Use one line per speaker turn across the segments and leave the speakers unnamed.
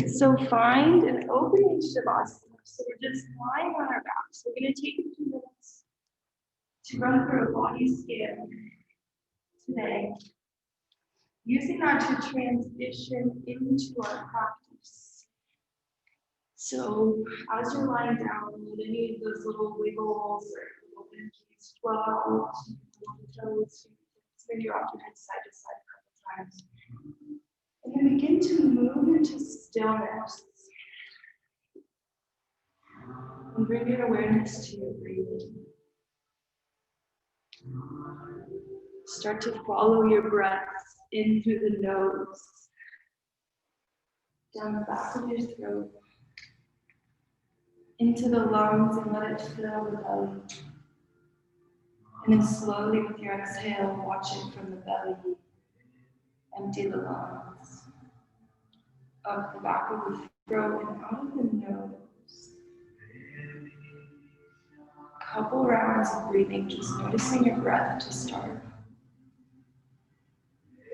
So find an opening Shavasana. So we're just lying on our backs. We're going to take a few minutes to run through a body scan today, using that to transition into our practice. So as you're lying down, let any of those little wiggles or little energies flow out, little toes, maybe rock your head side to side a couple times. And then begin to move into stillness. And bring your awareness to your breathing. Start to follow your breaths in through the nose, down the back of your throat, into the lungs, and let it fill the belly. And then slowly with your exhale, watch it from the belly. Empty the lungs, up the back of the throat and out of the nose. Couple rounds of breathing, just noticing your breath to start.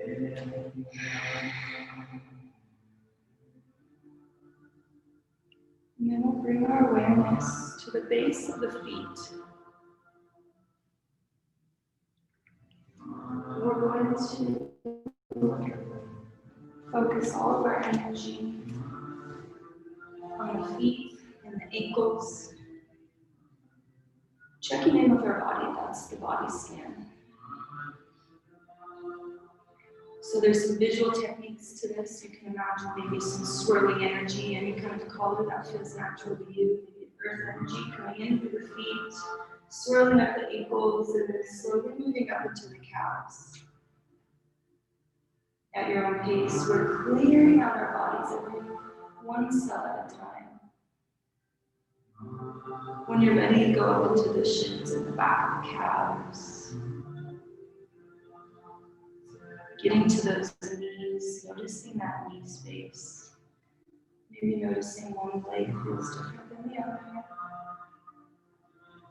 And then we'll bring our awareness to the base of the feet. We're going to focus all of our energy on the feet and the ankles. Checking in with our body, that's the body scan. So there's some visual techniques to this. You can imagine maybe some swirling energy, any kind of color that feels natural to you. Maybe earth energy coming in through the feet, swirling up the ankles, and then slowly moving up into the calves. At your own pace, we're clearing out our bodies every one cell at a time. When you're ready, go up into the shins and the back of the calves. Getting to those knees, noticing that knee space. Maybe noticing one leg feels different than the other.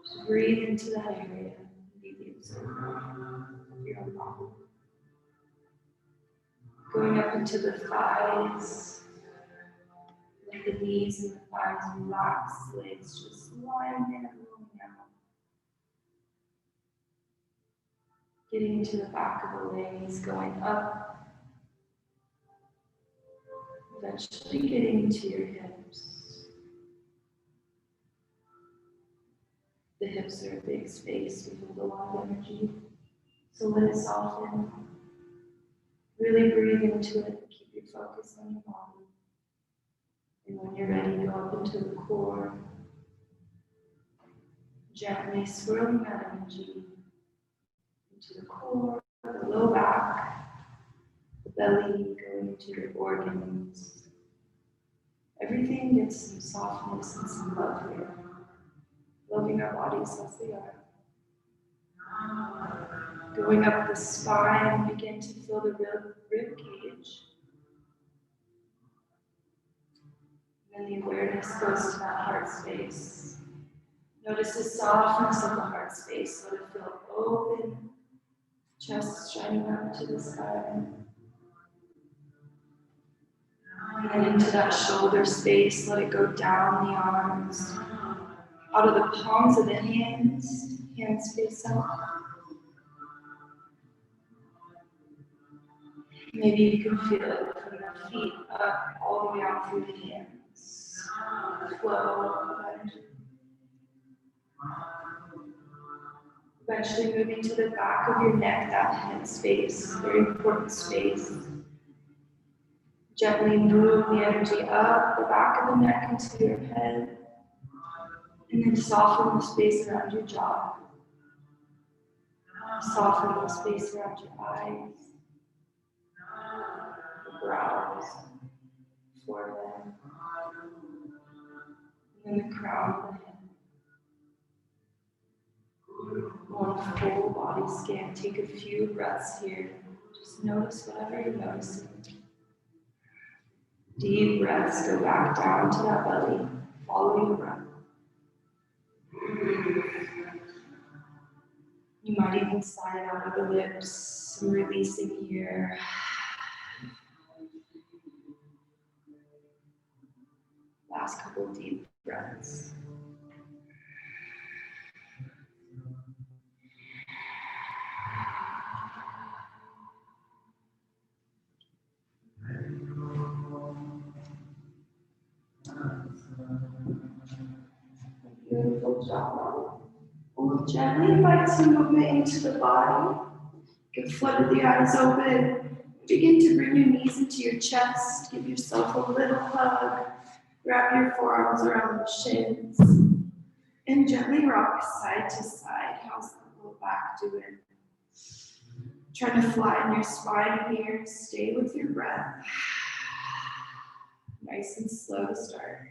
Just breathe into that area. Be the observer of your own body. Going up into the thighs. Let the knees and the thighs relax, legs just lying there, rolling out. Getting to the back of the legs, going up. Eventually getting to your hips. The hips are a big space. We hold a lot of energy. So let it soften. Really breathe into it. Keep your focus on your body. And when you're ready, go up into the core. Gently swirling that energy into the core, the low back, the belly, going into your organs. Everything gets some softness and some love here. Loving our bodies as they are. Going up the spine, begin to feel the rib cage. And then the awareness goes to that heart space. Notice the softness of the heart space. Let it feel open, chest shining up to the sky. And then into that shoulder space, let it go down the arms, out of the palms of the hands face out. Maybe you can feel it from the feet up, all the way out through the hands. Flow of energy. Eventually moving to the back of your neck, that head space, very important space. Gently move the energy up the back of the neck into your head. And then soften the space around your jaw. Soften the space around your eyes, the brows, forehead, and then the crown of the head. One full body scan. Take a few breaths here. Just notice whatever you're noticing. Deep breaths. Go back down to that belly. Follow your breath. You might even sigh out of the lips, releasing here. Last couple of deep breaths. Beautiful job. We'll gently invite some movement into the body. You can flutter the eyes open. Begin to bring your knees into your chest. Give yourself a little hug. Wrap your forearms around the shins. And gently rock side to side. How's the low back doing? Try to flatten your spine here. Stay with your breath. Nice and slow to start.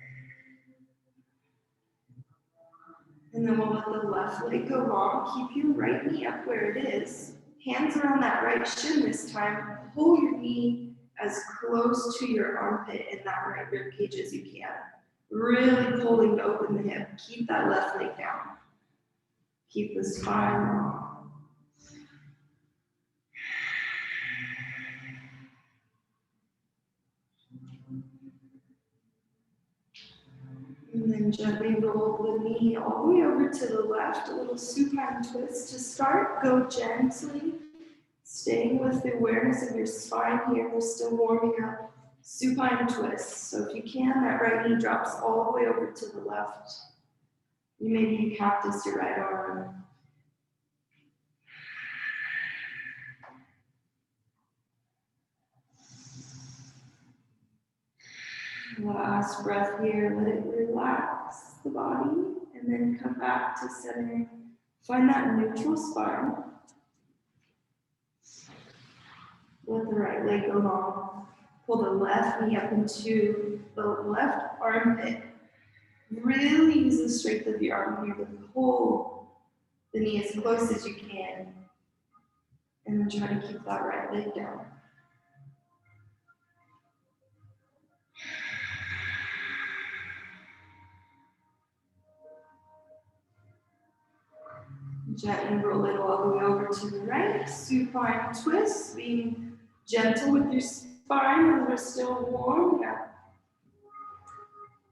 And then we'll let the left leg go long. Keep your right knee up where it is. Hands around that right shin this time. Pull your knee as close to your armpit and that right rib cage as you can. Really pulling to open the hip. Keep that left leg down. Keep the spine long. And then gently roll the knee all the way over to the left, a little supine twist. To start, go gently, staying with the awareness of your spine here. We're still warming up. Supine twist. So if you can, that right knee drops all the way over to the left. You maybe cactus your right arm. Last breath here, let it relax the body, and then come back to center. Find that neutral spine. Let the right leg go long. Pull the left knee up into the left armpit. Really use the strength of your arm here to pull the knee as close as you can. And then try to keep that right leg down. Gently roll it all the way over to the right. Supine twist, being gentle with your spine as we're still warm. Yeah.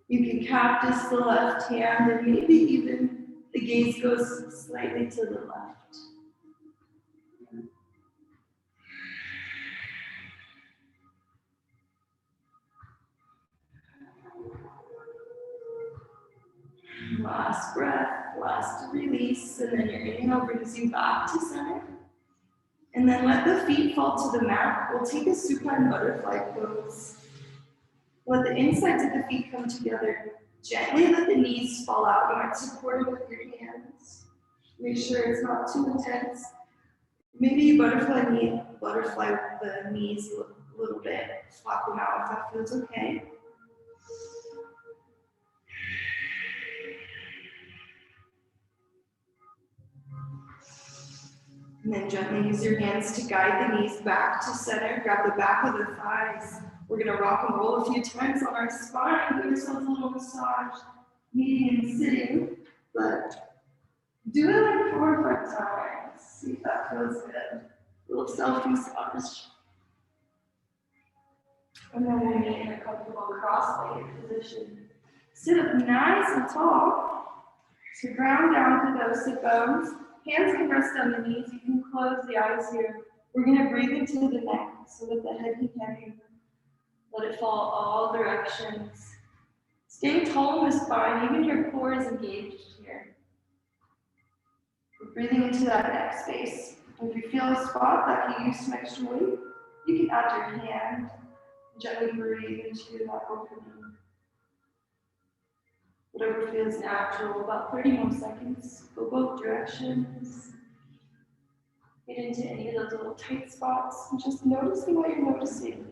You can cactus the left hand and maybe even the gaze goes slightly to the left. Last breath, last release, and then your inhale brings you back to center. And then let the feet fall to the mat. We'll take a supine butterfly pose. Let the insides of the feet come together. Gently let the knees fall out. You might support it with your hands. Make sure it's not too intense. Maybe you butterfly the knees a little bit. Flop them out if that feels okay. And then gently use your hands to guide the knees back to center. Grab the back of the thighs. We're going to rock and roll a few times on our spine. Give yourself a little massage, meeting and sitting. But do it like 4 or 5 times. See if that feels good. A little self-massage. And then we'll meet in a comfortable cross-legged position. Sit up nice and tall. So ground down to those sit bones. Hands can rest on the knees. You can close the eyes here. We're going to breathe into the neck so that the head can hang. Let it fall all directions. Stay tall in the spine. Even your core is engaged here. We're breathing into that neck space. If you feel a spot that can use some extra weight, you can add your hand and gently breathe into that opening. Whatever feels natural, about 30 more seconds. Go both directions. Get into any of those little tight spots and just noticing what you're noticing.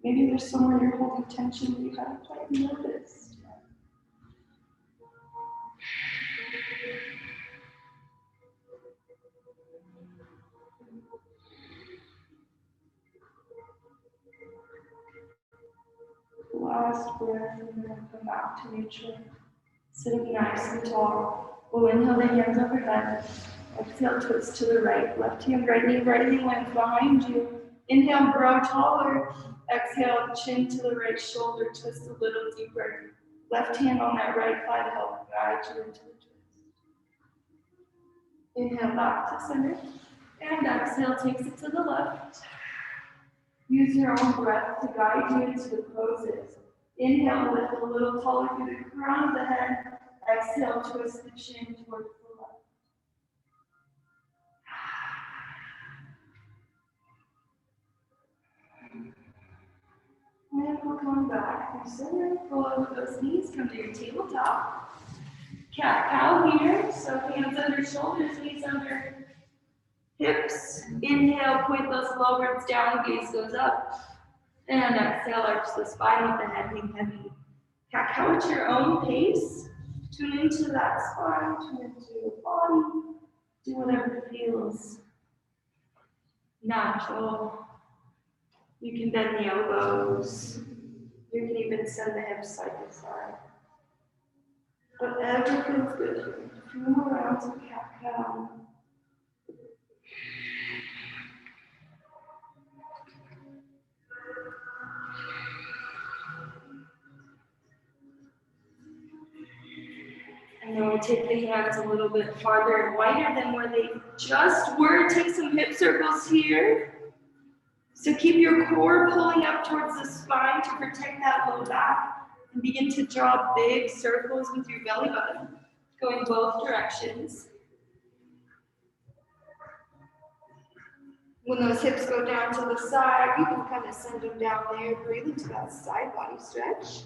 Maybe there's somewhere you're holding tension you haven't quite noticed. Last breath, and then come back to neutral. Sit up nice and tall. We'll inhale the hands overhead. Exhale, twist to the right. Left hand, right knee lands behind you. Inhale, grow taller. Exhale, chin to the right shoulder, twist a little deeper. Left hand on that right thigh to help guide you into the twist. Inhale back to center. And exhale takes it to the left. Use your own breath to guide you into the poses. Inhale, lift a little taller through the crown of the head. Exhale, twist the chin towards the left. And we'll come back through center. Pull over those knees, come to your tabletop. Cat cow here, so hands under shoulders, knees under hips. Inhale, point those lowereds down, gaze goes up. And exhale, arch the spine with the head hang heavy. Cat cow at your own pace. Tune into that spine, tune into your body. Do whatever feels natural. You can bend the elbows. You can even send the hips side to side. Whatever feels good here. A few more rounds of cat cow. And then we'll take the hands a little bit farther and wider than where they just were. Take some hip circles here. So keep your core pulling up towards the spine to protect that low back. And begin to draw big circles with your belly button, going both directions. When those hips go down to the side, you can kind of send them down there. Breathe into that side body stretch.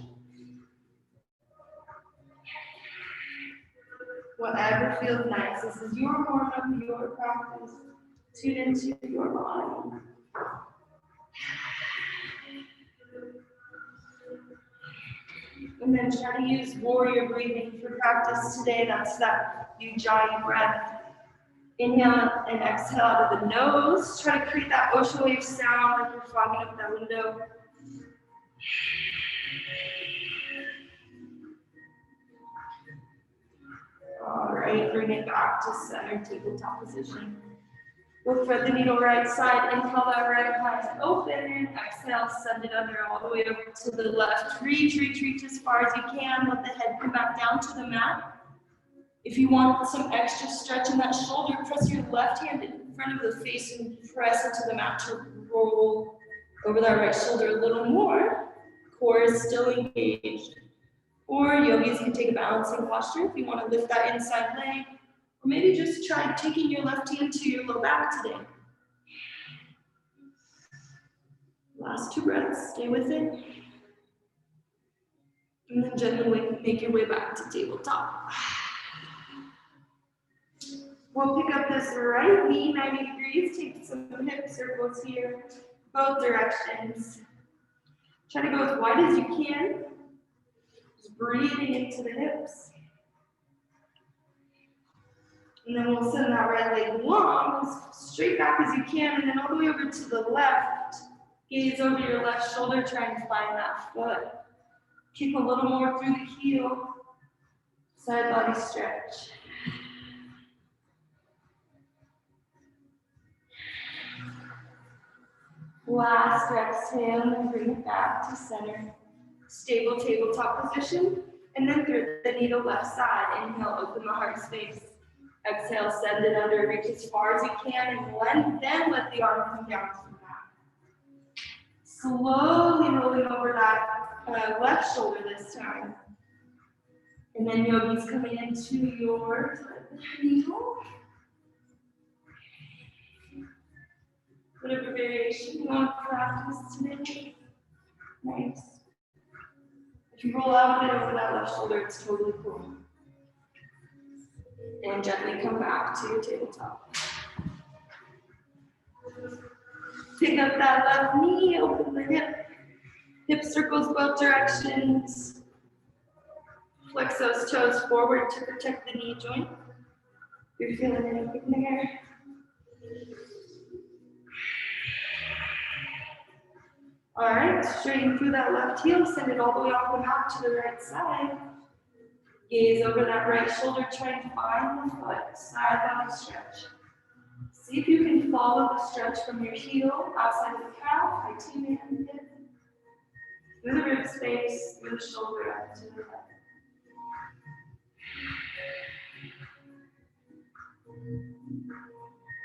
Whatever feels nice. This is your warm-up, your practice. Tune into your body. And then try to use warrior breathing for practice today. That's that ujjayi breath. Inhale and exhale out of the nose. Try to create that ocean wave sound like you're fogging up that window. All right, bring it back to center, tabletop position. We'll thread the needle right side, inhale that right hand open, and exhale, send it under all the way over to the left. Reach as far as you can. Let the head come back down to the mat. If you want some extra stretch in that shoulder, press your left hand in front of the face and press into the mat to roll over that right shoulder a little more. Core is still engaged. Or yogis can take a balancing posture if you want to lift that inside leg. Or maybe just try taking your left hand to your low back today. Last 2 breaths, stay with it. And then gently make your way back to tabletop. We'll pick up this right knee 90 degrees, take some hip circles here, both directions. Try to go as wide as you can. Just breathing into the hips. And then we'll send that right leg long, as straight back as you can, and then all the way over to the left. Gaze over your left shoulder, try and find that foot. Kick a little more through the heel. Side body stretch. Last exhale, and bring it back to center. Stable tabletop position, and then thread the needle left side. Inhale, open the heart space. Exhale, send it under, reach as far as you can, and then let the arm come down to the mat. Slowly rolling over that left shoulder this time. And then yogis coming into your needle. Whatever variation you want to practice today. Nice. If you roll out a bit over that left shoulder, it's totally cool. And gently come back to your tabletop. Pick up that left knee, open the hip. Hip circles both directions. Flex those toes forward to protect the knee joint. You're feeling anything there? All right, straighten through that left heel, send it all the way off the mat to the right side. Gaze over that right shoulder, try and find the foot, side body stretch. See if you can follow the stretch from your heel outside of the calf, IT man hip, through the rib space, through the shoulder up to the left.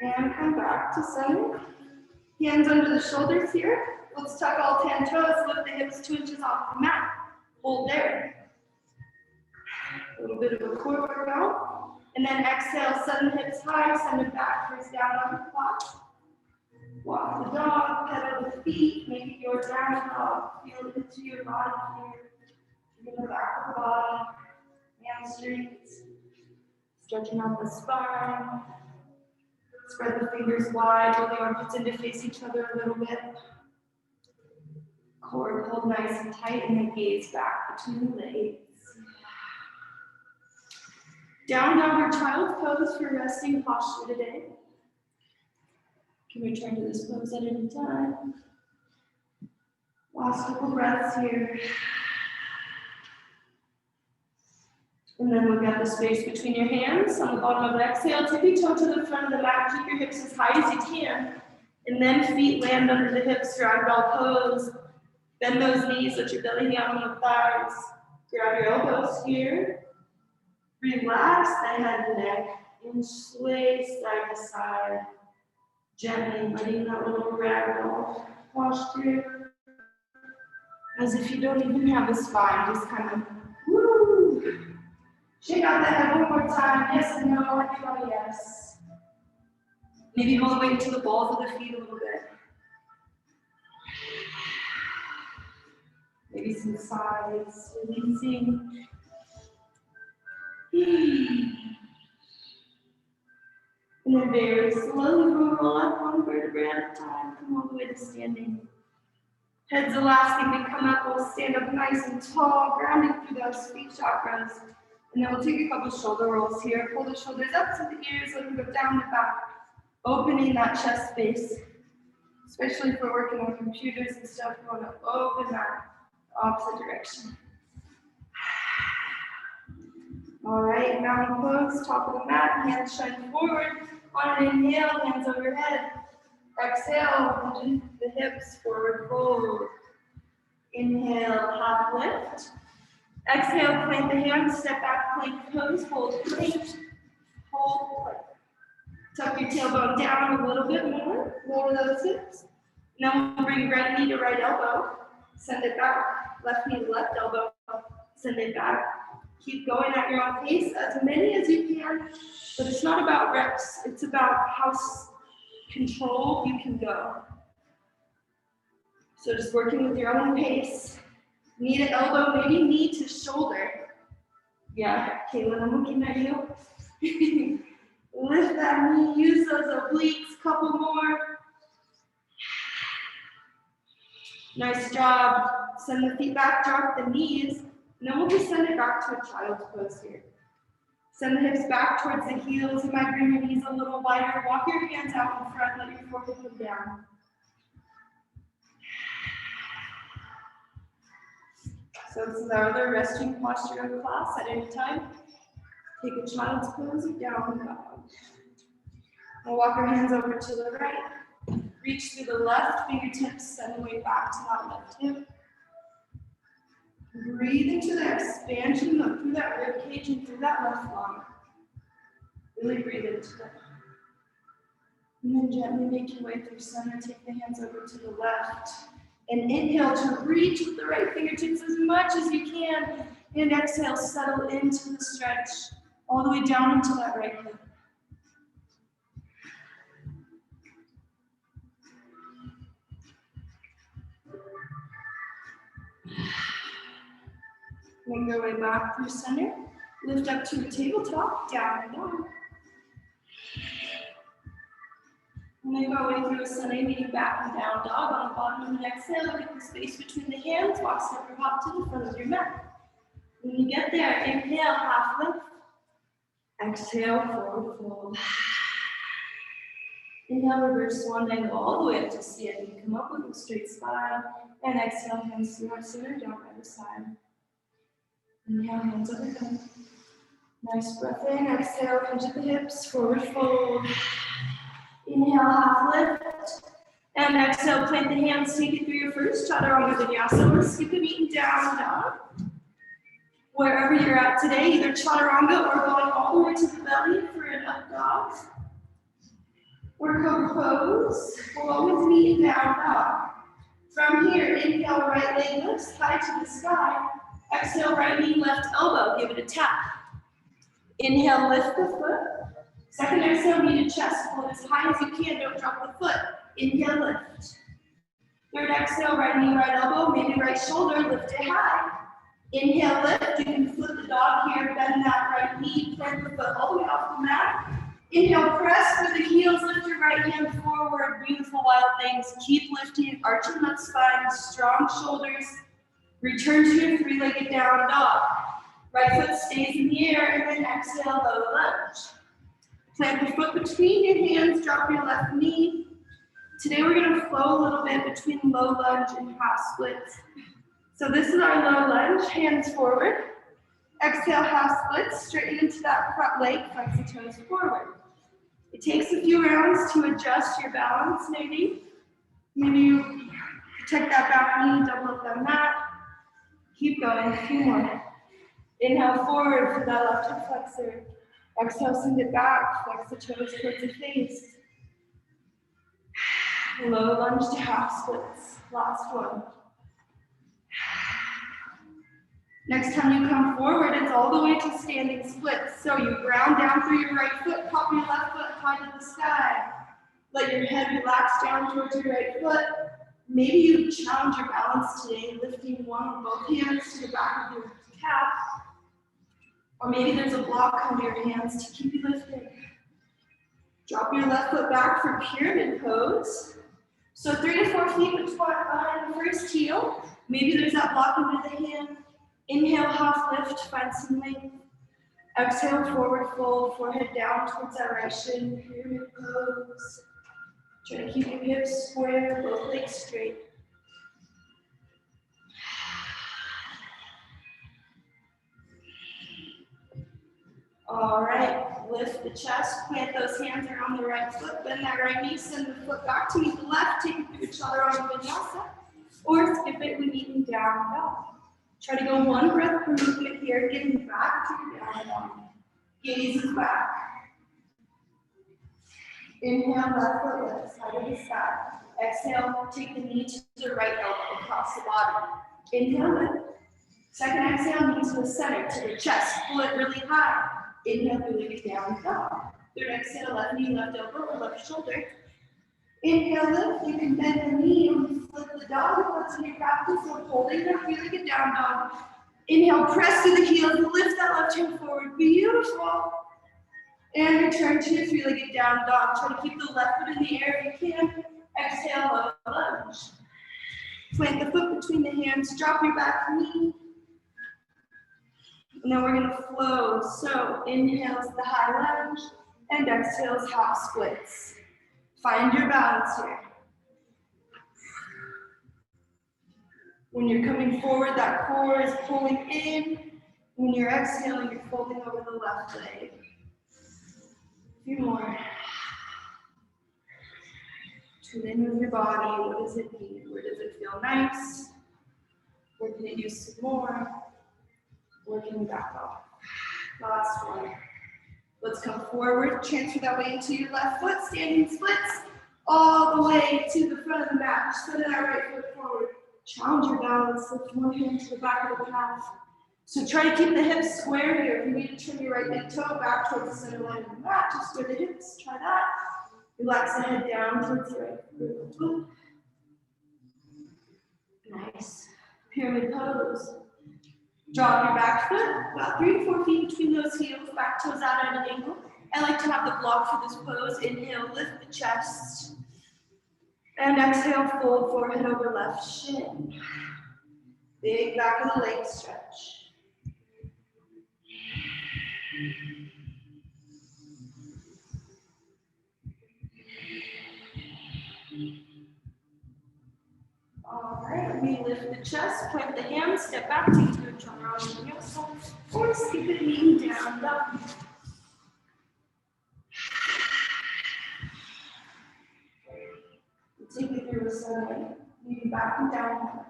And come back to center. Hands under the shoulders here. Let's tuck all 10 toes, lift the hips 2 inches off the mat. Hold there. A little bit of a core workout. And then exhale, send the hips high, send it back, face down on the clock. Walk the dog, pedal the feet, make it your down dog. Feel it into your body here. In the back of the body, hamstrings, stretching out the spine. Spread the fingers wide, roll the armpits in to face each other a little bit. Core pulled nice and tight, and then gaze back between the legs. Down dog or child's pose for resting posture today. You can return to this pose at any time. Last couple breaths here. And then look at the space between your hands. On the bottom of the exhale, tip your toe to the front of the mat. Keep your hips as high as you can. And then feet land under the hips, ragdoll pose. Bend those knees, let your belly down on the thighs. Grab your elbows here. Relax the head and neck. And sway side to side. Gently letting that little ragdoll posture. As if you don't even have a spine, just kind of woo. Shake out the head one more time. Yes and no, everybody, yes. Maybe hold the weight to the balls of the feet a little bit. Maybe some sighs, releasing. And then very slowly roll up one vertebrae at a time. Come all the way to standing. Head's the last thing to come up. We'll stand up nice and tall, grounding through those feet chakras. And then we'll take a couple shoulder rolls here. Pull the shoulders up to the ears, let them go down the back, opening that chest space. Especially if we're working on computers and stuff, we want to open that opposite direction. All right, mountain pose, top of the mat, hands shine forward. On an inhale, hands overhead. Exhale, hinge the hips, forward fold. Inhale, half lift. Exhale, plant the hands, step back, plank pose, hold plank, hold plank. Tuck your tailbone down a little bit more, lower those hips. Now we'll bring right knee to right elbow, send it back, left knee to left elbow, send it back. Keep going at your own pace, as many as you can, but it's not about reps, it's about how controlled you can go. So just working with your own pace. Knee to elbow, maybe knee to shoulder. Yeah, Caitlin, I'm looking at you. Lift that knee, use those obliques, couple more. Nice job. Send the feet back, drop the knees, and then we'll just send it back to a child's pose here. Send the hips back towards the heels. You might bring your knees a little wider. Walk your hands out in front, let your forehead come down. So this is our other resting posture of class at any time. Take a child's pose or down dog. We'll walk our hands over to the right. Reach through the left fingertips, send the weight back to that left hip. Breathe into the expansion up through that rib cage and through that left lung. Really breathe into that. And then gently make your way through center. Take the hands over to the left. And inhale to reach with the right fingertips as much as you can. And exhale, settle into the stretch all the way down into that right hip. Make our way back through center. Lift up to a tabletop, down and down. Make our way through a sunny meeting back and down dog. On the bottom of the exhale, get the space between the hands. Walk step or hop to the front of your mat. When you get there, inhale, half lift. Exhale, forward fold. Inhale, reverse swan angle all the way up to standing. Come up with a straight spine. And exhale, hands to our center, down by the side. Inhale, hands overhead. Nice breath in. Exhale, hinge at the hips, forward fold. Inhale, half lift. And exhale, plant the hands, take it through your first chaturanga vinyasa or skip a beat down dog. Wherever you're at today, either chaturanga or going all the way to the belly for an up dog. or compose. We'll always meet in down dog. From here, inhale, right leg lifts high to the sky. Exhale, right knee, left elbow. Give it a tap. Inhale, lift the foot. Second exhale, knee to chest. Pull it as high as you can. Don't drop the foot. Inhale, lift. Third exhale, right knee, right elbow. Maybe right shoulder. Lift it high. Inhale, lift. You can flip the dog here. Bend that right knee. Plant the foot all the way off the mat. Inhale, press through the heels. Lift your right hand forward. Beautiful wild things. Keep lifting. Arching that spine. Strong shoulders. Return to your three-legged down dog. Right foot stays in the air, and then exhale, low lunge. Plant the foot between your hands, drop your left knee. Today we're going to flow a little bit between low lunge and half splits. So this is our low lunge, hands forward. Exhale, half splits, straighten into that front leg, flex the toes forward. It takes a few rounds to adjust your balance, maybe. Maybe you protect that back knee, double up that mat. Keep going, a few more. Inhale forward for that left hip flexor. Exhale, send it back, flex the toes towards the face. Low lunge to half splits. Last one. Next time you come forward, it's all the way to standing splits. So you ground down through your right foot, pop your left foot high to the sky. Let your head relax down towards your right foot. Maybe you challenge your balance today, lifting one or both hands to the back of your calf. Or maybe there's a block under your hands to keep you lifting. Drop your left foot back for pyramid pose. So 3 to 4 feet behind the first heel. Maybe there's that block under the hand. Inhale, half lift, find some length. Exhale, forward fold, forehead down towards that right shin, pyramid pose. Try to keep your hips square, both legs straight. All right, lift the chest, plant those hands around the right foot, bend that right knee, send the foot back to meet the left, take it to chaturanga vinyasa, or skip it when eating down dog. Try to go one breath per movement here, getting back to your down dog. Gaze is back. Inhale, left foot lifts, side to the sky. Exhale, take the knee to the right elbow across the body. Inhale, lift. Second exhale, knee to the center, to the chest, pull it really high. Inhale, three-legged down dog. Third exhale, left knee, left elbow, or left shoulder. Inhale, lift. You can bend the knee and flip the dog if that's in your practice, or holding that three-legged down dog. Inhale, press through the heels, lift that left hand forward. Beautiful. And return to your three-legged down dog. Try to keep the left foot in the air if you can. Exhale, low lunge. Plant the foot between the hands, drop your back knee. And then we're going to flow. So inhales the high lunge and exhales half splits. Find your balance here. When you're coming forward, that core is pulling in. When you're exhaling, you're folding over the left leg. A few more. Tune in with your body. What does it need? Where does it feel nice? Where can it use some more? Where can we back off? Last one. Let's come forward. Transfer that weight into your left foot. Standing splits all the way to the front of the mat. Send that right foot forward. Challenge your balance. Lift one hand to the back of the calf. So try to keep the hips square here. If you need to turn your right big toe back towards the center line of the mat, just square the hips. Try that. Relax the head down towards the right foot. Nice. Pyramid pose. Draw your back foot, about 3 to 4 feet between those heels, back toes out at an angle. I like to have the block for this pose. Inhale, lift the chest. And exhale, fold forehead over left shin. Big back of the leg stretch. All right, we lift the chest, plant the hands, step back, take it to a chaturanga vinyasa, or skip it, knee down dog. Take it through a side, moving back and down.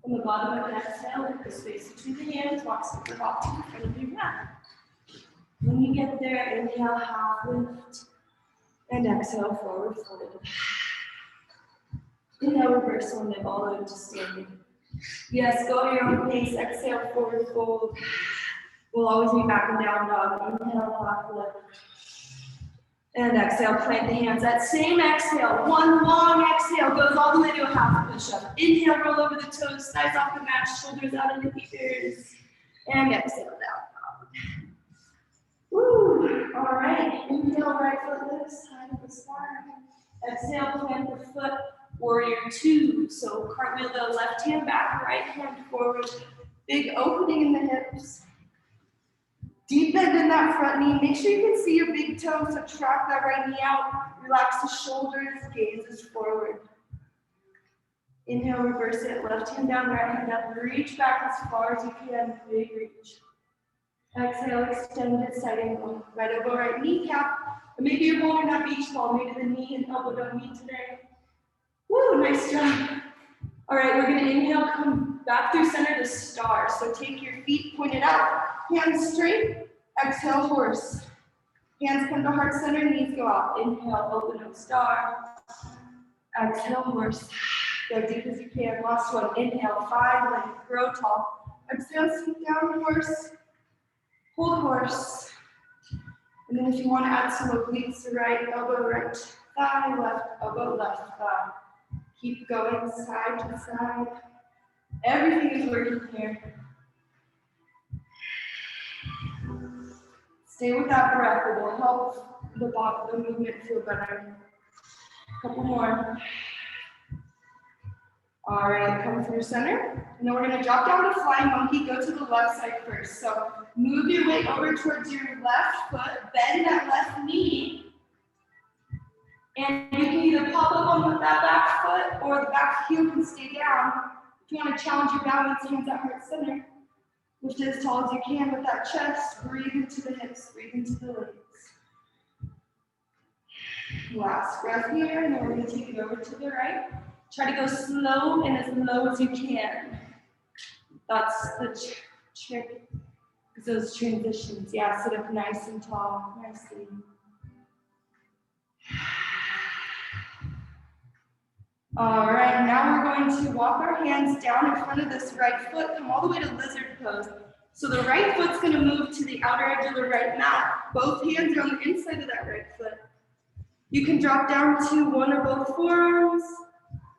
On the bottom of an exhale, lift the space between the hands, walk the hop to the front of your mat. When you get there, inhale, half lift. And exhale, forward fold. Inhale, reverse one leg all the way to standing. Yes, go at your own pace. Exhale, forward fold. We'll always be back and down dog. Inhale, half lift. And exhale, plant the hands. That same exhale, one long exhale goes all the way to a half push-up. Inhale, roll over the toes, thighs off the mat, shoulders out in the ears. And exhale, down. Woo! All right. Inhale, right foot lifts, side of the spine. Exhale, plant the foot, warrior two. So cartwheel the left hand back, right hand forward. Big opening in the hips. Deep bend in that front knee. Make sure you can see your big toe, so track that right knee out. Relax the shoulders, gazes forward. Inhale, reverse it. Left hand down, right hand up. Reach back as far as you can. Big reach. Exhale, extended side angle. Right elbow, right kneecap. Or maybe you're holding that beach ball. Maybe the knee and elbow don't meet today. Woo, nice job. All right, we're gonna inhale, come back through center to star. So take your feet pointed out, hands straight, exhale, horse. Hands come to heart center, knees go out. Inhale, open up, star. Exhale, horse. Go deep as you can, last one. Inhale, 5 length, grow tall. Exhale, sink down, horse. Hold horse. And then if you want to add some obliques, right elbow, right thigh, left elbow, left thigh. Keep going side to side. Everything is working here. Stay with that breath. It will help the movement feel better. A couple more. All right, come through center. And then we're going to drop down to flying monkey. Go to the left side first. So move your weight over towards your left foot. Bend that left knee. And you can either pop up on that back foot or the back heel can stay down. If you want to challenge your balance, hands at heart center. Lift it as tall as you can with that chest. Breathe into the hips, breathe into the legs. Last breath here, and then we're going to take it over to the right. Try to go slow and as low as you can. That's the trick, those transitions. Yeah, sit up nice and tall, nicely. All right, now we're going to walk our hands down in front of this right foot, come all the way to lizard pose. So the right foot's going to move to the outer edge of the right mat. Both hands are on the inside of that right foot. You can drop down to one or both forearms,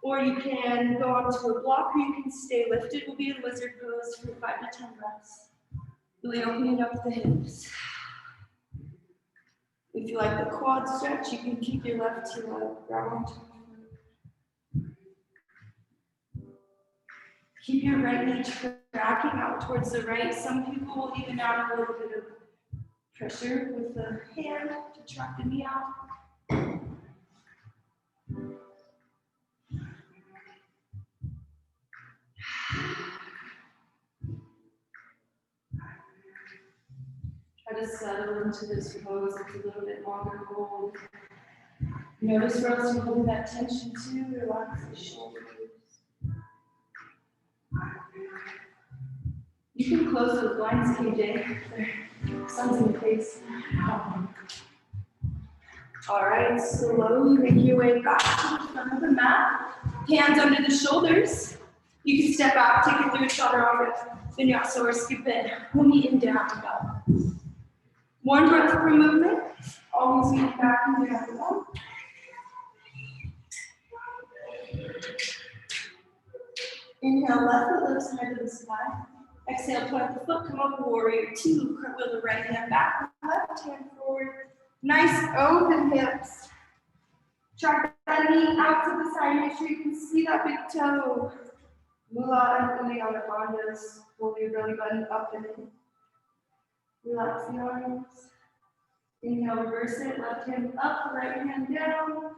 or you can go onto a block, or you can stay lifted. We'll be in lizard pose for 5 to 10 breaths. Really opening up the hips. If you like the quad stretch, you can keep your left heel up, grab onto. Keep your right knee tracking out towards the right. Some people will even add a little bit of pressure with the hand to track the knee out. Try to settle into this pose. It's a little bit longer hold. Notice where else you're holding that tension too. Relax the shoulders. You can close those blinds, KJ. Sun's in your face. All right, slowly make your way back to the front of the mat. Hands under the shoulders. You can step out, take it through a chaturanga, vinyasa, or skip it. Knee and down dog. One breath per movement. Always lean back and down. Inhale, left foot lifts high to the sky. Exhale, plant the foot, come up, warrior two. Cartwheel the right hand back, left hand forward. Nice open hips. Track that knee out to the side. Make sure you can see that big toe. Mula and Uddiyana bandhas. Pull your belly button up and in. Relax the arms. Inhale, reverse it. Left hand up, right hand down.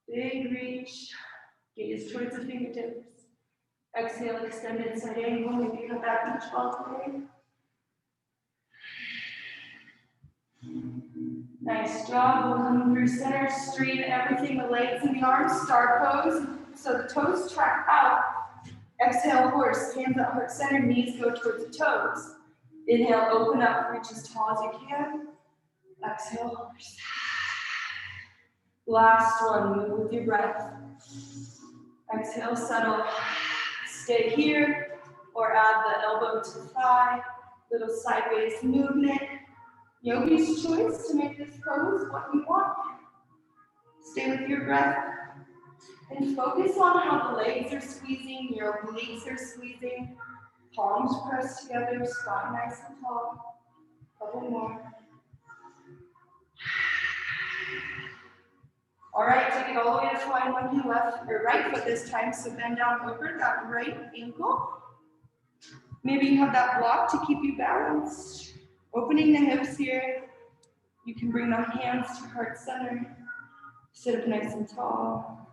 Big reach. Gaze towards the fingertips. Exhale, extended side angle. Maybe come back beach ball today. Nice job. We'll come through center, straighten everything, the legs and the arms, star pose. So the toes track out. Exhale, horse. Hands at heart center, knees go towards the toes. Inhale, open up, reach as tall as you can. Exhale, horse. Last one, move with your breath. Exhale, settle. Stay here or add the elbow to the thigh. Little sideways movement. Yogi's choice to make this pose what you want. Stay with your breath and focus on how the legs are squeezing, your obliques are squeezing, palms pressed together, spine nice and tall. Couple more. All right, take it all the way to flying monkey, left or right foot this time. So bend down over that right ankle. Maybe you have that block to keep you balanced. Opening the hips here. You can bring the hands to heart center. Sit up nice and tall.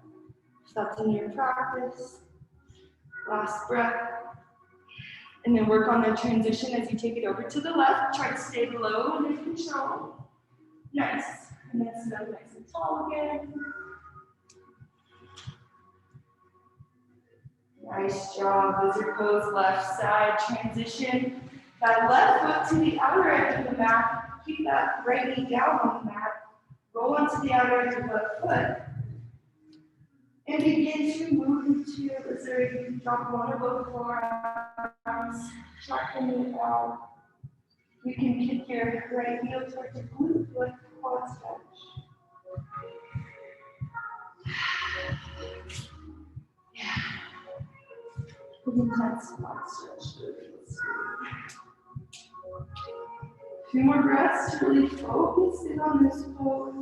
If that's in your practice. Last breath. And then work on the transition as you take it over to the left. Try to stay low and in control. Nice. And then sit up nice and tall again. Nice job. Lizard pose, left side transition. That left foot to the outer edge of the mat. Keep that right knee down on the mat. Roll onto the outer edge of the left foot. And begin to move into your lizard. You can drop one or both forearms. Track the knee out. You can kick your right heel towards the glute with quad stretch. Yeah. Intense quad stretch. A few more breaths to really focus in on this pose.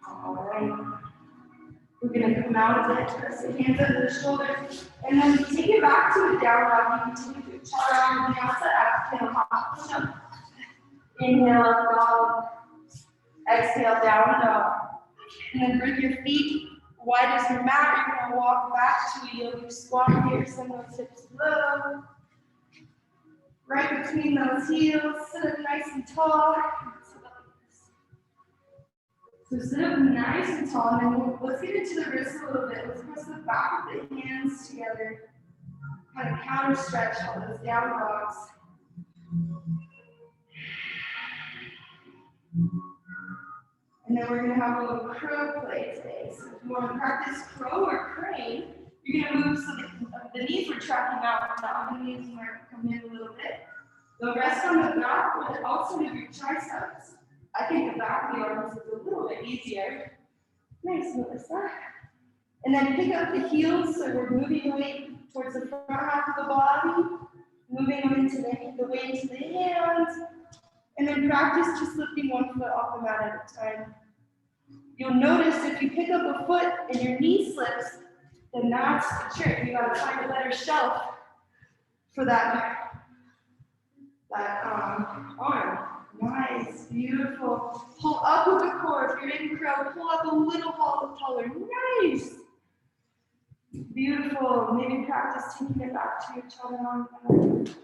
All right. We're going to come out of it, press the hands under the shoulders, and then take it back to a down dog. You continue to chaturanga vinyasa. Exhale, hop push-up. Inhale, up dog. Exhale, down dog. And then bring your feet wide as your mat. You're going to walk back to a yogic squat here. Send those hips low. Right between those heels. Sit up nice and tall. So sit up nice and tall, and then let's get into the wrists a little bit. Let's press the back of the hands together. Kind of counter stretch all those down dogs. And then we're going to have a little crow play today. So if you want to practice crow or crane, you're going to move so that the knees are tracking out. The knees might come in a little bit. They'll rest on the back or the outside of your triceps. I think the back of the arms is a little bit easier. Nice, Melissa. And then pick up the heels, so we're moving away towards the front half of the body, moving them into the way into the hands, and then practice just lifting one foot off the mat at a time. You'll notice if you pick up a foot and your knee slips, then that's the trick. You gotta find a better shelf for that arm. Nice, beautiful. Pull up with the core. If you're in crow, pull up a little taller. Nice. Beautiful. Maybe practice taking it back to your chaturanga.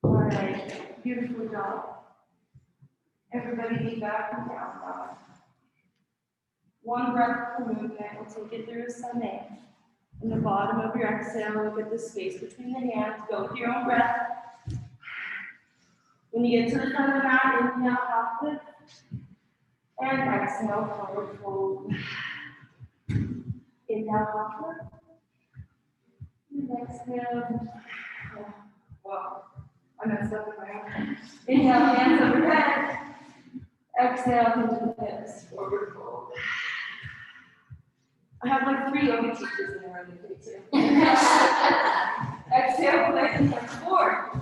All right. Beautiful job. Everybody be back and down dog. One breath per movement. We'll take it through a sunny. In the bottom of your exhale, look at the space between the hands. Go with your own breath. When you get to the front of the mat, inhale, half lift. And exhale, forward fold. Inhale, half lift. And exhale. Whoa, I messed up with my own. Inhale, hands overhead. Exhale, into the hips, forward fold. I have like 3 yoga teachers in the room today too. Exhale, place and touch forward.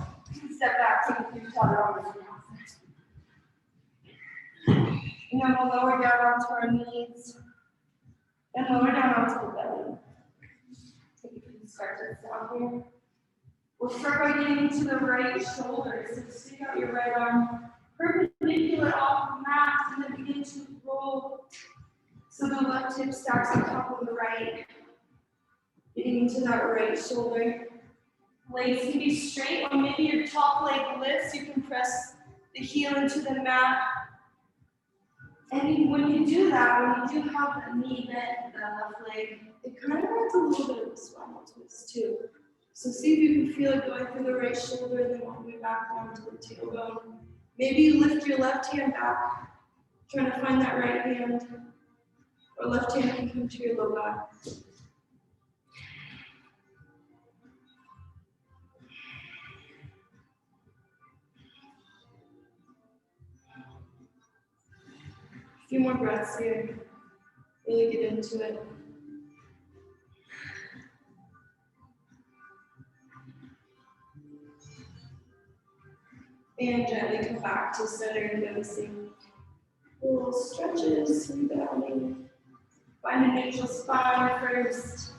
Step back, take a few chaturanga. And then we'll lower down onto our knees. And lower down onto the belly. Take a few stretches down here. We'll start by getting into the right shoulder. So stick out your right arm perpendicular off the mat and then begin to roll. So the left hip stacks on top of the right. Getting into that right shoulder. Legs can be straight, or maybe your top leg lifts. You can press the heel into the mat And when you do that, when you do have the knee bent, the left leg, it kind of adds a little bit of a spinal twist too. So see if you can feel it going through the right shoulder and then all the way back down to the tailbone. Maybe you lift your left hand back, trying to find that right hand, or left hand can come to your low back. A few more breaths here. Really get into it. And gently come back to center, noticing little stretches, rebounding. Find a neutral spine first.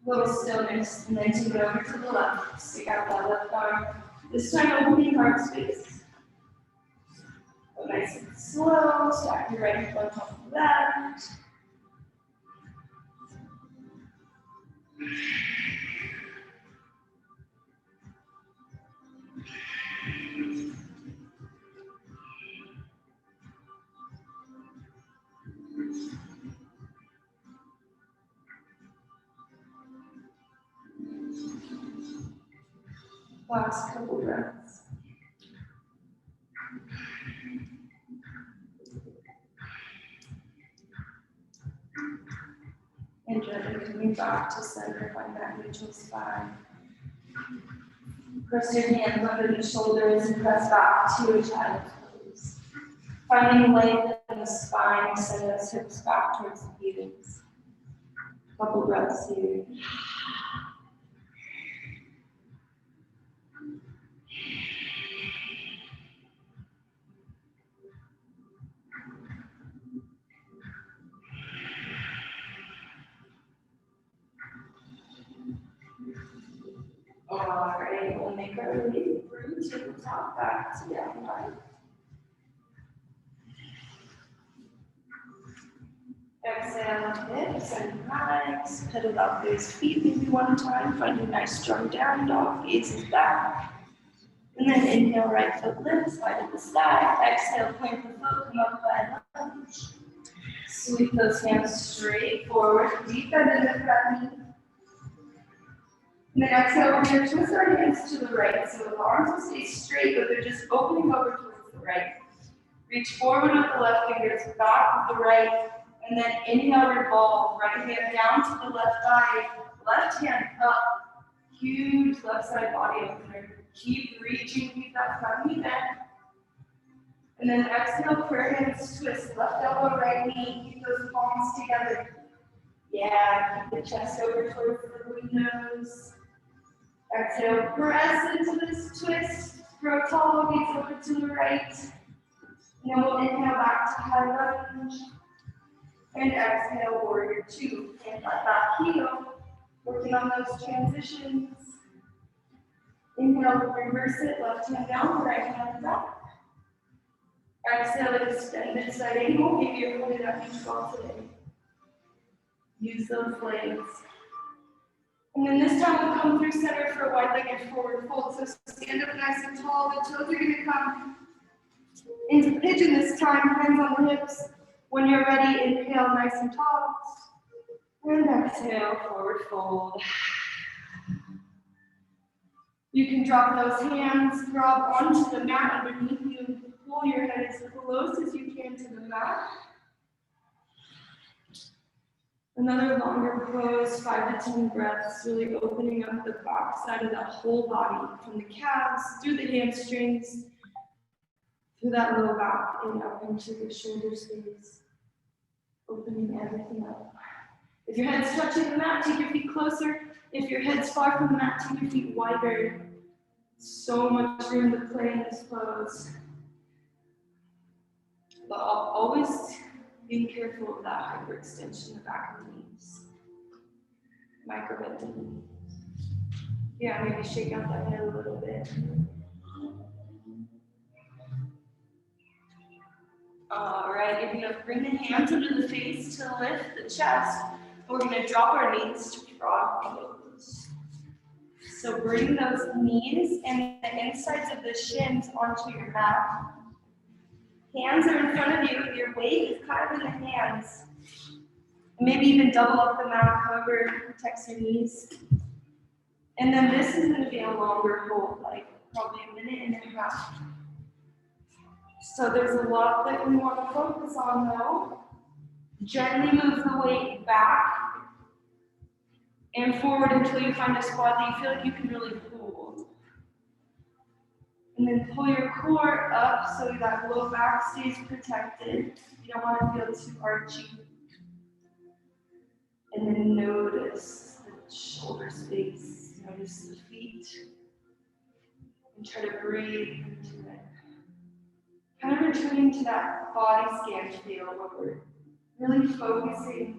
Little stillness, and then take it over to the left. Stick out that left arm. This time opening heart space. Go nice and slow. Stack your right foot on top of that. Last couple breaths. And gently coming back to center, find that neutral spine. Press your hands under the shoulders and press back to a child's pose. Finding length in the spine, send those hips back towards the heels. Couple breaths here. Alright, we'll make our way through to the top, back to down dog. Exhale, hips and thighs. Pedal out those feet maybe one time. Find a nice strong down dog, faces back. And then inhale, right foot lifts, side to the side. Exhale, point the foot, come up by lunge. Sweep those hands straight forward, deep bend in the front knee. And then exhale, we're going to twist our hands to the right. So the arms will stay straight, but they're just opening over towards the right. Reach forward with the left fingers, back with the right. And then inhale, revolve. Right hand down to the left thigh, left hand up. Huge left side body opener. Keep reaching, keep that front knee bent. And then exhale, prayer hands twist. Left elbow, right knee. Keep those palms together. Yeah, keep the chest over towards the windows. Exhale, press into this twist. Grow tall, gaze over to the right. And then we'll inhale back to high lunge. And exhale, warrior two. And let that heel. Working on those transitions. Inhale, reverse it, left hand down, right hand up. Exhale, extend it side angle. Maybe you're holding that neutral today. Use those legs. And then this time we'll come through center for a wide-legged forward fold. So stand up nice and tall. The toes are going to come into pigeon this time, hands on the hips. When you're ready, inhale nice and tall. And exhale, forward fold. You can drop those hands, drop onto the mat underneath you. Pull your head as close as you can to the mat. Another longer pose, 5 to 10 breaths, really opening up the back side of that whole body, from the calves, through the hamstrings, through that low back, and up into the shoulder space, opening everything up. If your head's touching the mat, take your feet closer. If your head's far from the mat, take your feet wider. So much room to play in this pose. But always being careful of that hyperextension, the back of the knees. Micro-bend the knee. Yeah, maybe shake out that head a little bit. All right, you're gonna bring the hands under the face to lift the chest. We're gonna drop our knees to frog pose. So bring those knees and the insides of the shins onto your mat. Hands are in front of you. Your weight is kind of in the hands. Maybe even double up the mat, however it protects your knees. And then this is going to be a longer hold, like probably a minute and a half. So there's a lot that we want to focus on though. Gently move the weight back and forward until you find a spot that you feel like you can really hold. And then pull your core up so that low back stays protected. You don't want to feel too archy. And then notice the shoulder space, notice the feet, and try to breathe into it. Kind of returning to that body scan feel where we're really focusing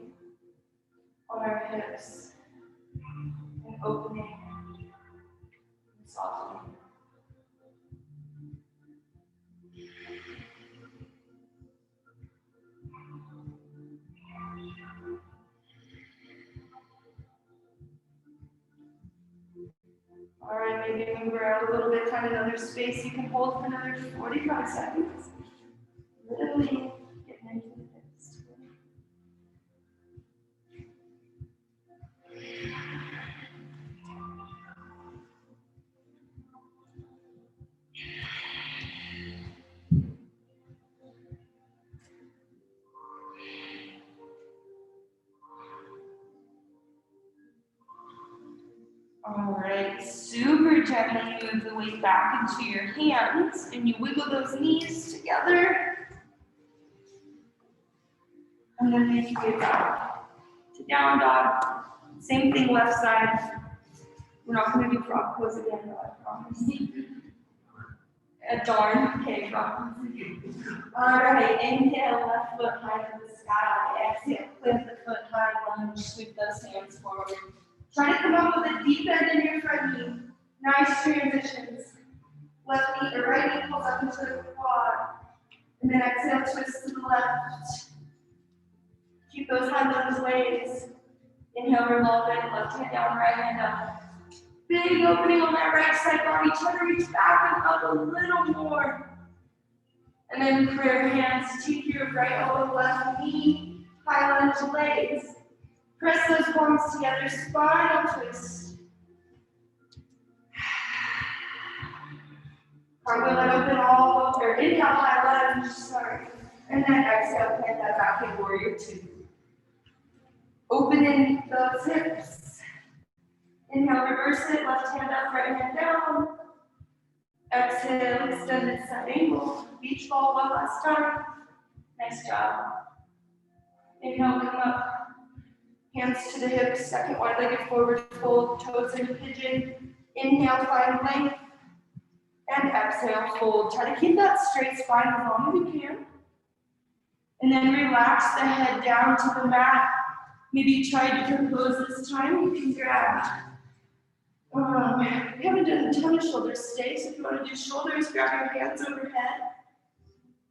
on our hips and opening and softening. All right, maybe move around a little bit, find another space you can hold for another 45 seconds. Literally getting into the hips. All right, super gently move the weight back into your hands and you wiggle those knees together. And then make your way back to down dog. Same thing left side. We're not going to do frog pose again though, I promise. Darn, okay, frog pose. All right, inhale, left foot high to the sky. Exhale, plant the foot high, lunge, sweep those hands forward. Try to come up with a deep bend in your front knee. Nice transitions. Left knee or right knee pulls up into the quad. And then exhale, twist to the left. Keep those hands on his legs. Inhale, revolve it. Left hand down, right hand up. Big opening on that right side body. Try to reach back and up a little more. And then prayer hands to your right elbow, left knee. High lunge legs. Press those palms together, spinal twist. Cartwheel it open all over. Inhale, high lunge, sorry. And then exhale, plant that back in warrior two. Opening those hips. Inhale, reverse it, left hand up, right hand down. Exhale, extended side angle. Beach ball one last time. Nice job. Inhale, come up. Hands to the hips, second wide-legged forward fold, toes in pigeon. Inhale, find length. And exhale, fold. Try to keep that straight spine as long as you can. And then relax the head down to the mat. Maybe try to compose this time. You can grab. We haven't done a ton of shoulder today, so if you want to do shoulders, grab your hands overhead.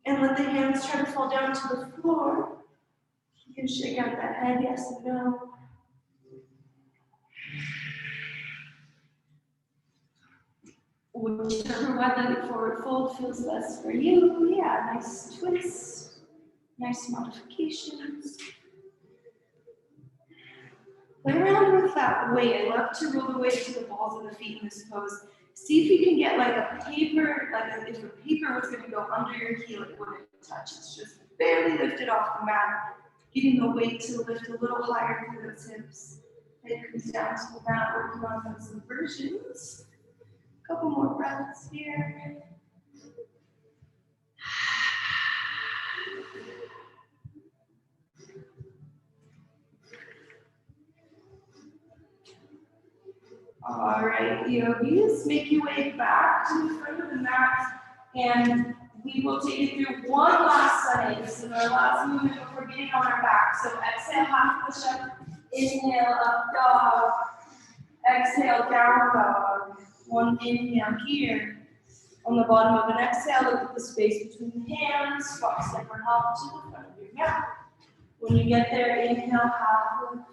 And let the hands try to fall down to the floor. You can shake out that head, yes and no. Whichever wide-legged forward fold feels best for you. Yeah, nice twists, nice modifications. Play around with that weight. I love to roll the weight to the balls of the feet in this pose. See if you can get like a paper, if a paper was going to go under your heel, it wouldn't touch. It's just barely lifted off the mat. Getting the weight to lift a little higher through those hips. Head comes down to the mat, working on those inversions. Couple more breaths here. All right, yogis, make your way back to the front of the mat, and we will take you through one last side. This is our last movement before getting on our back. So exhale, half push-up. Inhale, up dog. Exhale, down dog. One inhale here. On the bottom of an exhale, look at the space between the hands. Squat step or hop to the front of your mat. When you get there, inhale, half lift.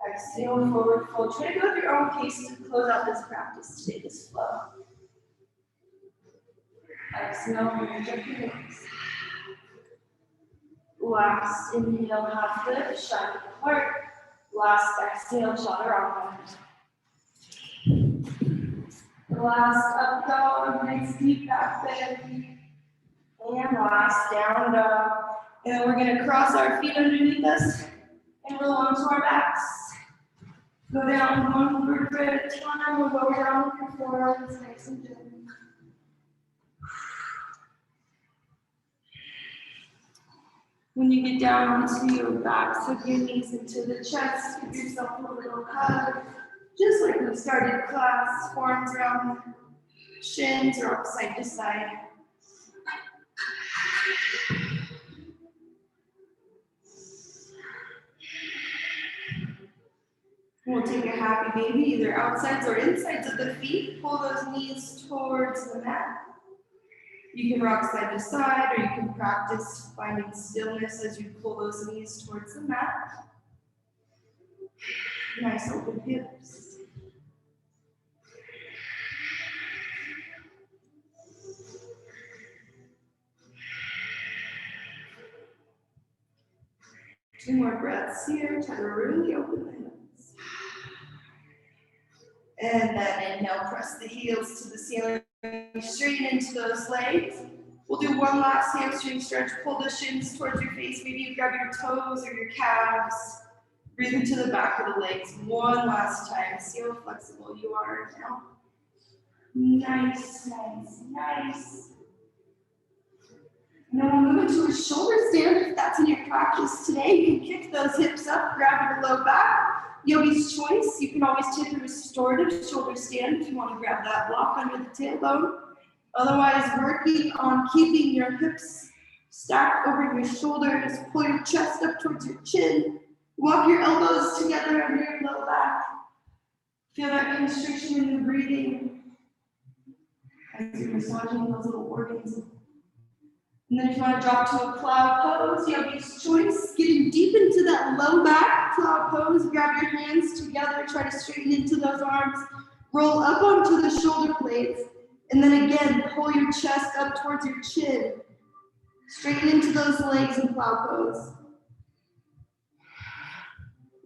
Exhale, forward fold. Try to go at your own pace to close out this practice today, this flow. Exhale, lift up your hips. Last inhale, half lift, shine apart. Last exhale, chaturanga. Last up dog, nice deep back bend. And last down dog. And then we're gonna cross our feet underneath us and roll onto our backs. Go down one vertebra at a time. We'll go down with your forearms nice and gentle. When you get down onto your backs, hug your knees into the chest, give yourself a little hug. Just like we started class, forearms around the shins or up side to side. We'll take a happy baby, either outsides or insides of the feet. Pull those knees towards the mat. You can rock side to side, or you can practice finding stillness as you pull those knees towards the mat. Nice open hips. Two more breaths here. Try to really open the hips. And then inhale, press the heels to the ceiling, straighten into those legs. We'll do one last hamstring stretch. Pull the shins towards your face. Maybe you grab your toes or your calves. Breathe into the back of the legs. One last time. See how flexible you are now. Nice, nice, nice. And then we'll move into a shoulder stand. If that's in your practice today, you can kick those hips up, grab your low back. Yogi's choice. You can always take a restorative shoulder stand if you want to grab that block under the tailbone. Otherwise, working on keeping your hips stacked over your shoulders. Pull your chest up towards your chin. Walk your elbows together under your low back. Feel that constriction in your breathing as you're massaging those little organs. And then if you want to drop to a cloud pose, Yogi's choice. Getting deep into that low back cloud pose. Grab your hands together. Try to straighten into those arms. Roll up onto the shoulder blades. And then again, pull your chest up towards your chin. Straighten into those legs in cloud pose.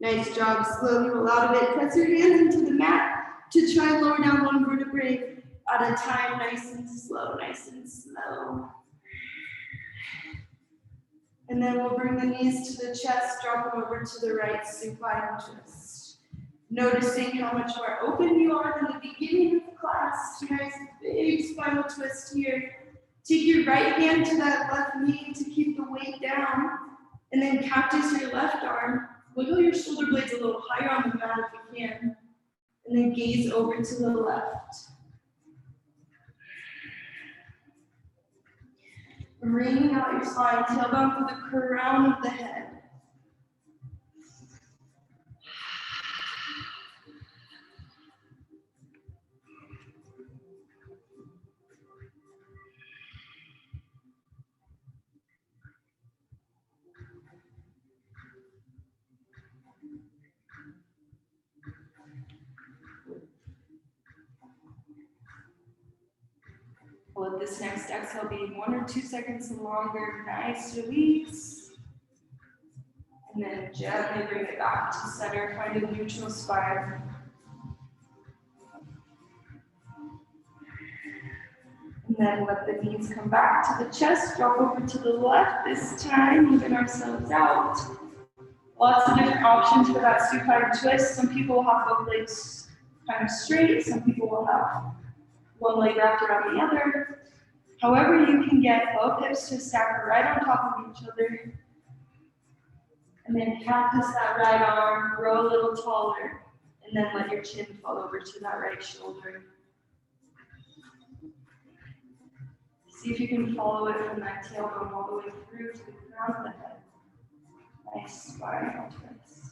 Nice job. Slowly roll out of it. Press your hands into the mat to try and lower down one vertebrae at a time. Nice and slow, nice and slow. And then we'll bring the knees to the chest, drop them over to the right, supine twist. Noticing how much more open you are than the beginning of the class. Nice big spinal twist here. Take your right hand to that left knee to keep the weight down. And then cactus your left arm. Wiggle your shoulder blades a little higher on the mat if you can. And then gaze over to the left. Bring out your spine, tailbone to the crown of the head. Let this next exhale be 1 or 2 seconds longer. Nice release. And then gently bring it back to center. Find a neutral spine. And then let the knees come back to the chest. Drop over to the left this time. Even ourselves out. Lots of different options for that supine twist. Some people will have both legs kind of straight. Some people will have one leg wrapped around the other. However you can get both hips to stack right on top of each other. And then cactus that right arm, grow a little taller, and then let your chin fall over to that right shoulder. See if you can follow it from that tailbone all the way through to the crown of the head. Nice spinal twist.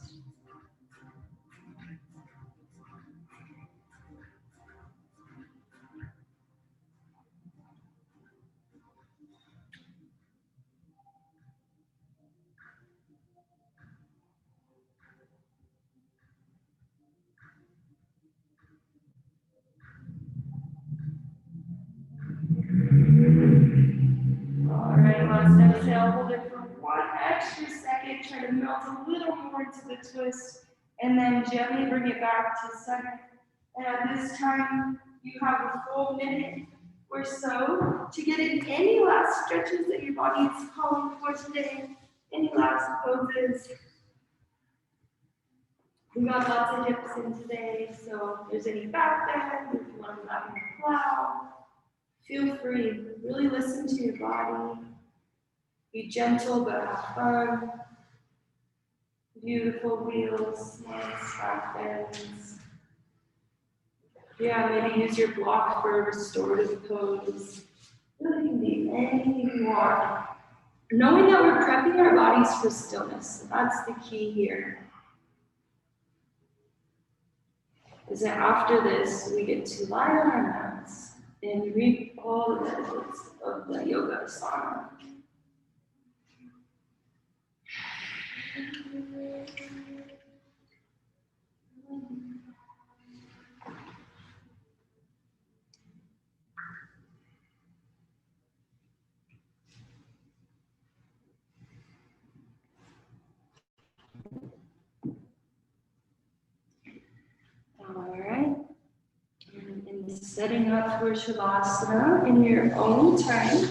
All right, last exhale, hold it for one try to melt a little more into the twist, and then gently bring it back to center. And at this time, you have a full minute or so to get in any last stretches that your body is calling for today, any last poses. We got lots of hips in today, so if there's any back bend, if you want to out in the plow, feel free. Really listen to your body. Be gentle but have fun. Beautiful wheels, nice back bends. Yeah, maybe use your block for a restorative pose. Really can be anything you want. Knowing that we're prepping our bodies for stillness, that's the key here. Is that after this, we get to lie on our mats and reap all the benefits of the yoga asana. All right. And setting up for Shavasana in your own time.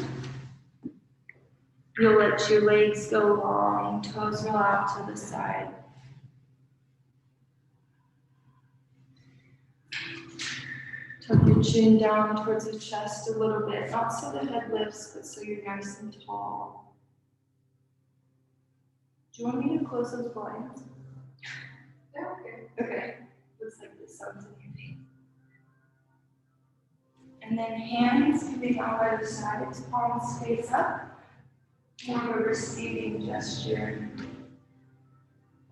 You'll let your legs go long, toes roll out to the side. Tuck your chin down towards the chest a little bit, not so the head lifts, but so you're nice and tall. Do you want me to close those blinds? Yeah, okay. Okay. Looks like the sun's in your face. And then hands moving out by the sides, palms face up. More of a receiving gesture.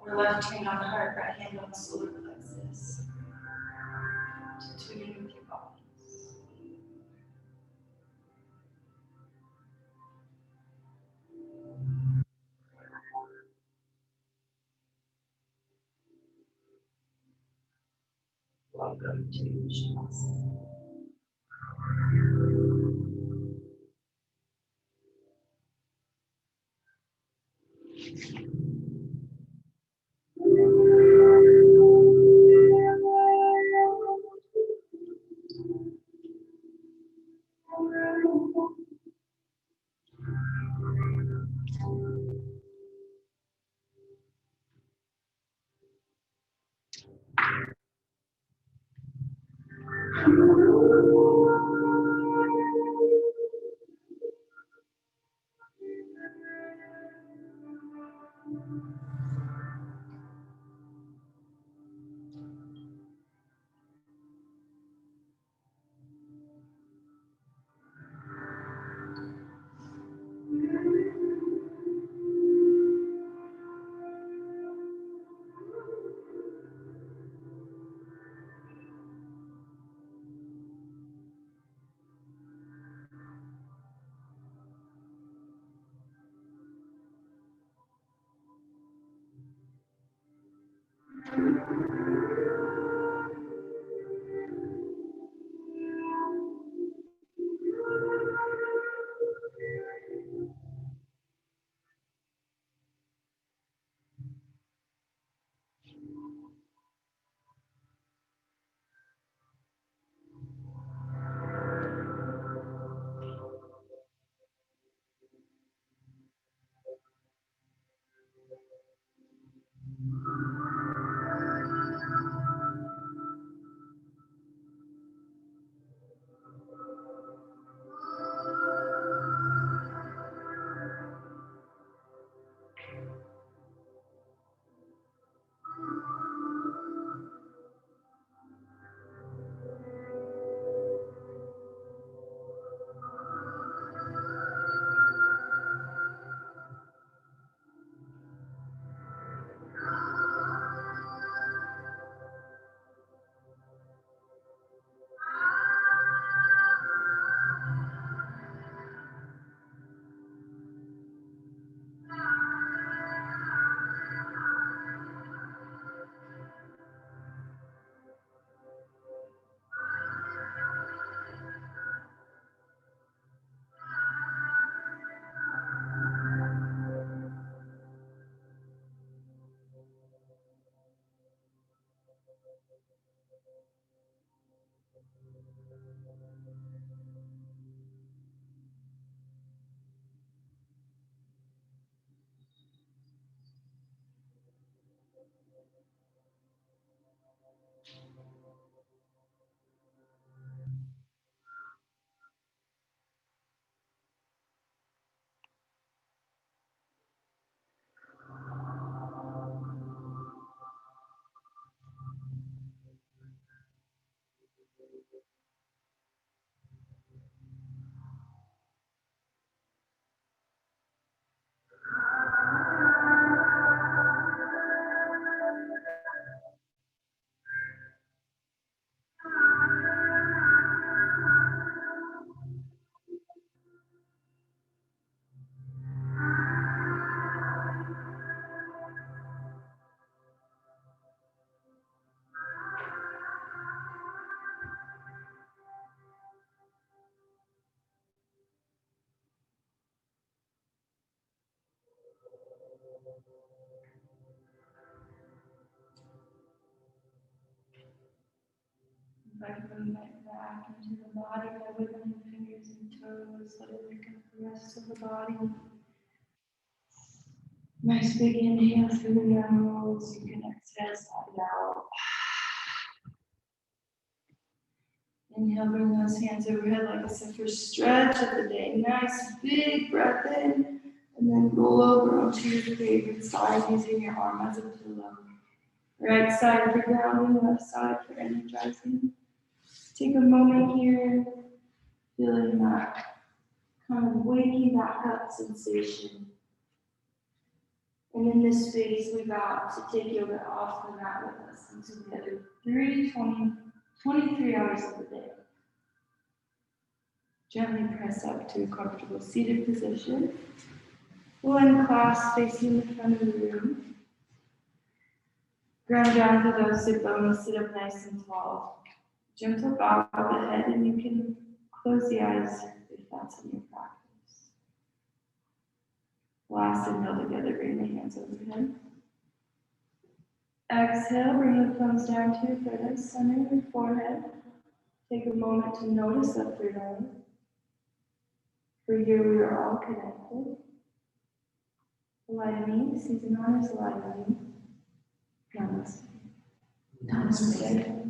Or left hand on heart, right hand on solar plexus. Tuning with your bodies. Welcome to Shavasana. Invite the movement back into the body by wiggling fingers and toes, letting it go the rest of the body. Nice big inhale through the nose. You can exhale, sigh it out. Inhale, bring those hands overhead like it's the first stretch of the day. Nice big breath in, and then roll over onto your favorite side using your arm as a pillow. Right side for grounding, left side for energizing. Take a moment here, feeling that kind of waking back up sensation. And in this space, we got to take yoga off the mat with us until we had 23 hours of the day. Gently press up to a comfortable seated position. We'll end class facing the front of the room. Ground down for those sit bones, sit up nice and tall. Gentle bow of the head, and you can close the eyes if that's in your practice. Last inhale together, bring the hands overhead. Exhale, bring the thumbs down to your third eye center, your forehead. Take a moment to notice that third eye. For here we are all connected. Alive me, season honors alive me. Namaste.
Namaste.